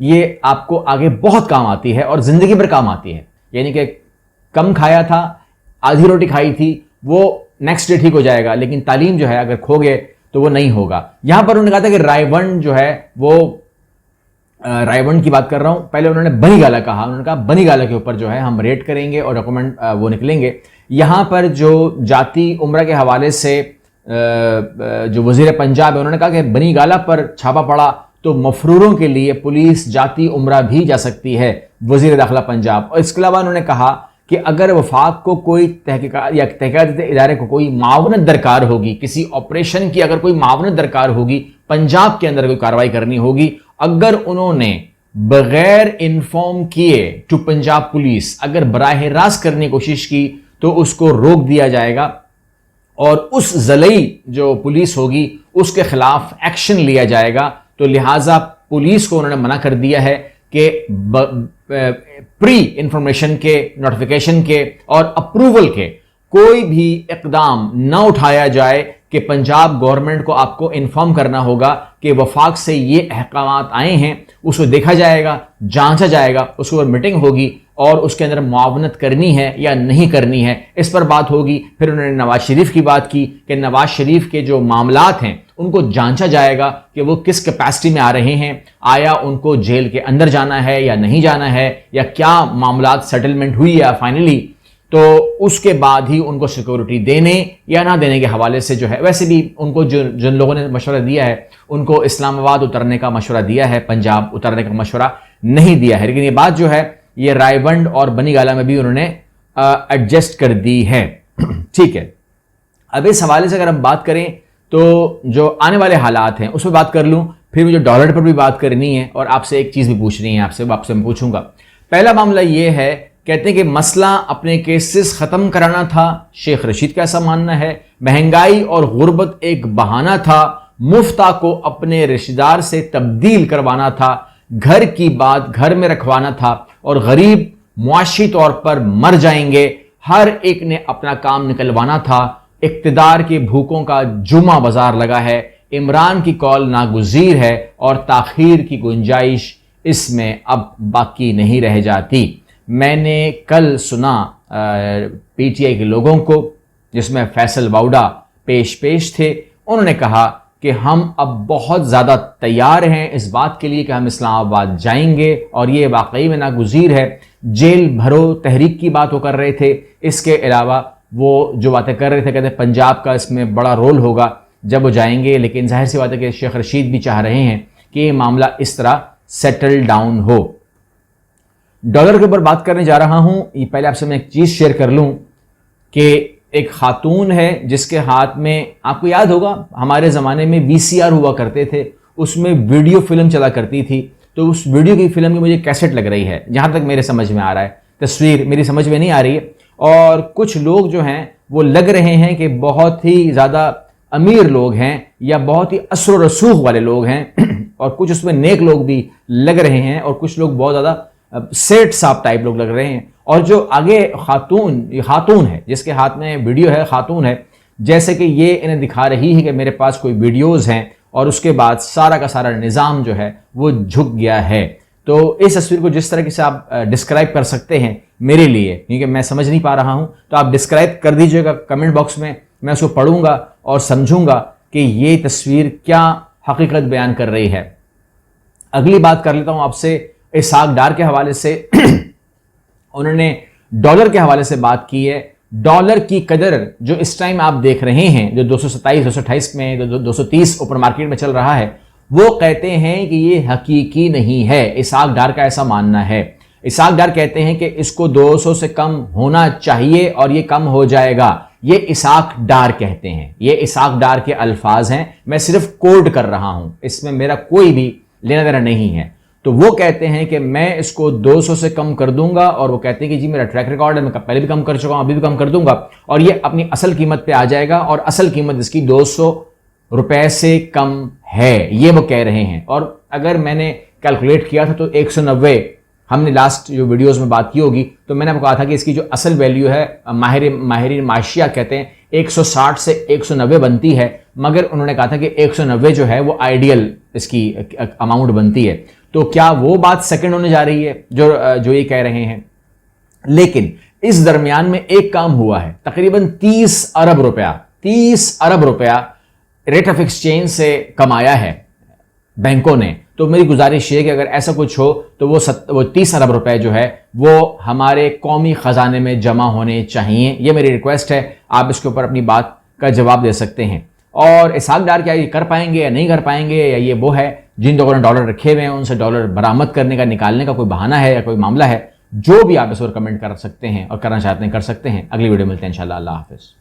یہ آپ کو آگے بہت کام آتی ہے اور زندگی بھر کام آتی ہے. یعنی کہ کم کھایا تھا، آدھی روٹی کھائی تھی، وہ نیکسٹ ڈے ٹھیک ہو جائے گا، لیکن تعلیم جو ہے اگر کھو گئے تو وہ نہیں ہوگا. یہاں پر انہوں نے کہا تھا کہ رائے ونڈ جو ہے وہ رائے ونڈ کی بات کر رہا ہوں، پہلے انہوں نے بنی گالا کہا، انہوں نے کہا بنی گالا کے اوپر جو ہے ہم ریٹ کریں گے اور ڈاکومنٹ وہ نکلیں گے. یہاں پر جو جاتی عمرہ کے حوالے سے جو وزیر پنجاب ہے انہوں نے کہا کہ بنی گالا پر چھاپا پڑا تو مفروروں کے لیے پولیس جاتی عمرہ بھی جا سکتی ہے، وزیر داخلہ پنجاب. اور اس کے علاوہ انہوں نے کہا کہ اگر وفاق کو کوئی تحقیقات یا تحقیقاتی ادارے کو کوئی معاونت درکار ہوگی، کسی آپریشن کی اگر کوئی معاونت درکار ہوگی، پنجاب کے اندر کوئی کارروائی کرنی ہوگی، اگر انہوں نے بغیر انفارم کیے ٹو پنجاب پولیس اگر براہ راست کرنے کی کوشش کی تو اس کو روک دیا جائے گا اور اس ضلعی جو پولیس ہوگی اس کے خلاف ایکشن لیا جائے گا. تو لہٰذا پولیس کو انہوں نے منع کر دیا ہے کہ پری انفارمیشن کے، نوٹیفیکیشن کے اور اپروول کے کوئی بھی اقدام نہ اٹھایا جائے کہ پنجاب گورنمنٹ کو آپ کو انفارم کرنا ہوگا کہ وفاق سے یہ احکامات آئے ہیں، اس کو دیکھا جائے گا، جانچا جائے گا، اس کو میٹنگ ہوگی اور اس کے اندر معاونت کرنی ہے یا نہیں کرنی ہے اس پر بات ہوگی. پھر انہوں نے نواز شریف کی بات کی کہ نواز شریف کے جو معاملات ہیں ان کو جانچا جائے گا کہ وہ کس کیپیسٹی میں آ رہے ہیں، آیا ان کو جیل کے اندر جانا ہے یا نہیں جانا ہے، یا کیا معاملات سیٹلمنٹ ہوئی ہے فائنلی. تو اس کے بعد ہی ان کو سیکورٹی دینے یا نہ دینے کے حوالے سے جو ہے، ویسے بھی ان کو جن لوگوں نے مشورہ دیا ہے ان کو اسلام آباد اترنے کا مشورہ دیا ہے، پنجاب اترنے کا مشورہ نہیں دیا ہے. لیکن یہ بات جو ہے یہ رائے ونڈ اور بنی گالا میں بھی انہوں نے ایڈجسٹ کر دی ہے. ٹھیک ہے، اب اس حوالے سے اگر ہم بات کریں تو جو آنے والے حالات ہیں اس پہ بات کر لوں، پھر مجھے ڈالر پر بھی بات کرنی ہے اور آپ سے ایک چیز بھی پوچھنی ہے، آپ سے میں پوچھوں گا. پہلا معاملہ یہ ہے، کہتے ہیں کہ مسئلہ اپنے کیسز ختم کرانا تھا، شیخ رشید کا ایسا ماننا ہے. مہنگائی اور غربت ایک بہانہ تھا، مفتہ کو اپنے رشتہ دار سے تبدیل کروانا تھا، گھر کی بات گھر میں رکھوانا تھا اور غریب معاشی طور پر مر جائیں گے، ہر ایک نے اپنا کام نکلوانا تھا. اقتدار کے بھوکوں کا جمعہ بازار لگا ہے، عمران کی کال ناگزیر ہے اور تاخیر کی گنجائش اس میں اب باقی نہیں رہ جاتی. میں نے کل سنا پی ٹی آئی کے لوگوں کو، جس میں فیصل واؤڈا پیش تھے، انہوں نے کہا کہ ہم اب بہت زیادہ تیار ہیں اس بات کے لیے کہ ہم اسلام آباد جائیں گے اور یہ واقعی میں ناگزیر ہے. جیل بھرو تحریک کی بات وہ کر رہے تھے، اس کے علاوہ وہ جو باتیں کر رہے تھے کہتے ہیں پنجاب کا اس میں بڑا رول ہوگا جب وہ جائیں گے. لیکن ظاہر سی بات ہے کہ شیخ رشید بھی چاہ رہے ہیں کہ یہ معاملہ اس طرح سیٹل ڈاؤن ہو. ڈالر کے اوپر بات کرنے جا رہا ہوں. یہ پہلے آپ سے میں ایک چیز شیئر کر لوں کہ ایک خاتون ہے جس کے ہاتھ میں، آپ کو یاد ہوگا ہمارے زمانے میں VCR ہوا کرتے تھے، اس میں ویڈیو فلم چلا کرتی تھی. تو اس ویڈیو کی فلم کی مجھے کیسٹ لگ رہی ہے، جہاں تک میرے سمجھ میں آ رہا ہے، تصویر میری سمجھ میں نہیں آ رہی ہے. اور کچھ لوگ جو ہیں وہ لگ رہے ہیں کہ بہت ہی زیادہ امیر لوگ ہیں یا بہت ہی اثر و رسوخ والے لوگ ہیں، اور کچھ اس میں نیک لوگ بھی لگ رہے ہیں، اور کچھ لوگ بہت زیادہ سیٹ صاحب ٹائپ لوگ لگ رہے ہیں. اور جو آگے خاتون ہے جس کے ہاتھ میں ویڈیو ہے، خاتون ہے، جیسے کہ یہ انہیں دکھا رہی ہے کہ میرے پاس کوئی ویڈیوز ہیں، اور اس کے بعد سارا کا سارا نظام جو ہے وہ جھک گیا ہے. تو اس تصویر کو جس طرح سے آپ ڈسکرائب کر سکتے ہیں میرے لیے، کیونکہ میں سمجھ نہیں پا رہا ہوں، تو آپ ڈسکرائب کر دیجئے گا کمنٹ باکس میں اس کو پڑھوں گا اور سمجھوں گا کہ یہ تصویر کیا حقیقت بیان کر رہی ہے. اگلی بات کر لیتا ہوں آپ سے اسحاق ڈار کے حوالے سے. انہوں نے ڈالر کے حوالے سے بات کی ہے. ڈالر کی قدر جو اس ٹائم آپ دیکھ رہے ہیں، جو 227 228 میں 230 اوپن مارکیٹ میں چل رہا ہے، وہ کہتے ہیں کہ یہ حقیقی نہیں ہے. اسحاق ڈار کا ایسا ماننا ہے. اسحاق ڈار کہتے ہیں کہ اس کو 200 سے کم ہونا چاہیے اور یہ کم ہو جائے گا. یہ اسحاق ڈار کہتے ہیں، یہ اسحاق ڈار کے الفاظ ہیں، میں صرف کوڈ کر رہا ہوں، اس میں میرا کوئی بھی لینا دینا نہیں ہے. تو وہ کہتے ہیں کہ میں اس کو 200 سے کم کر دوں گا، اور وہ کہتے ہیں کہ جی میرا ٹریک ریکارڈ ہے، میں پہلے بھی کم کر چکا ہوں، ابھی بھی کم کر دوں گا، اور یہ اپنی اصل قیمت پہ آ جائے گا، اور اصل قیمت اس کی 200 روپے سے کم ہے، یہ وہ کہہ رہے ہیں. اور اگر میں نے کیلکولیٹ کیا تھا تو 190، ہم نے لاسٹ جو ویڈیوز میں بات کی ہوگی تو میں نے آپ کو کہا تھا کہ اس کی جو اصل ویلیو ہے، ماہرین معاشیات کہتے ہیں 160 سے 190 بنتی ہے، مگر انہوں نے کہا تھا کہ 190 جو ہے وہ آئیڈیل اس کی اماؤنٹ بنتی ہے. تو کیا وہ بات سیکنڈ ہونے جا رہی ہے جو یہ کہہ رہے ہیں؟ لیکن اس درمیان میں ایک کام ہوا ہے، تقریباً 30 ارب روپیہ ریٹ آف ایکسچینج سے کمایا ہے بینکوں نے. تو میری گزارش یہ کہ اگر ایسا کچھ ہو تو وہ 30 ارب روپے جو ہے وہ ہمارے قومی خزانے میں جمع ہونے چاہیے. یہ میری ریکویسٹ ہے، آپ اس کے اوپر اپنی بات کا جواب دے سکتے ہیں. اور اسحاق ڈار کیا یہ کر پائیں گے یا نہیں کر پائیں گے، یا یہ وہ ہے جن لوگوں نے ڈالر رکھے ہوئے ہیں ان سے ڈالر برآمد کرنے کا، نکالنے کا کوئی بہانہ ہے یا کوئی معاملہ ہے؟ جو بھی آپ اس پر کمنٹ کر سکتے ہیں اور کرنا چاہتے ہیں کر سکتے ہیں. اگلی ویڈیو ملتے ہیں انشاءاللہ. اللہ حافظ.